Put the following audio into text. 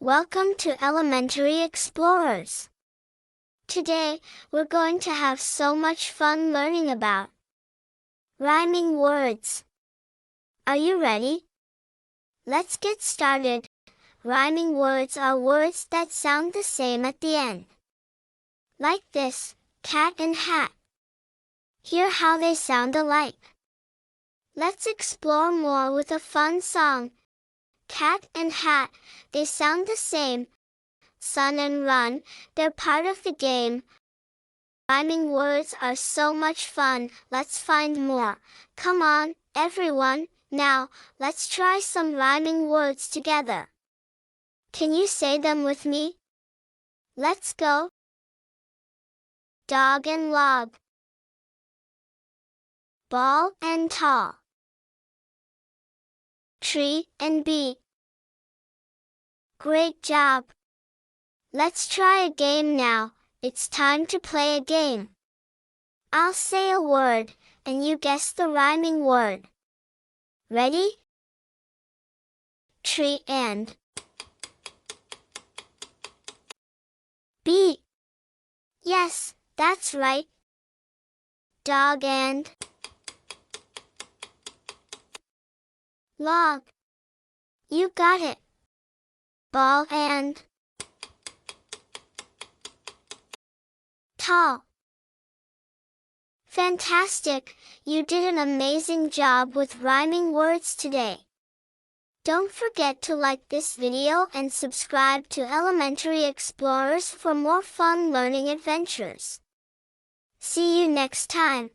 Welcome to Elementary Explorers. Today, we're going to have so much fun learning about rhyming words. Are you ready? Let's get started. Rhyming words are words that sound the same at the end. Like this, cat and hat. Hear how they sound alike. Let's explore more with a fun song. Cat and hat, they sound the same. Sun and run, they're part of the game. Rhyming words are so much fun, let's find more. Come on, everyone, now, let's try some rhyming words together. Can you say them with me? Let's go. Dog and log. Ball and tall. Tree and bee. Great job! Let's try a game now. It's time to play a game. I'll say a word, and you guess the rhyming word. Ready? Tree and bee. Yes, that's right. Dog and log. You got it. Ball and tall. Fantastic! You did an amazing job with rhyming words today. Don't forget to like this video and subscribe to Elementary Explorers for more fun learning adventures. See you next time.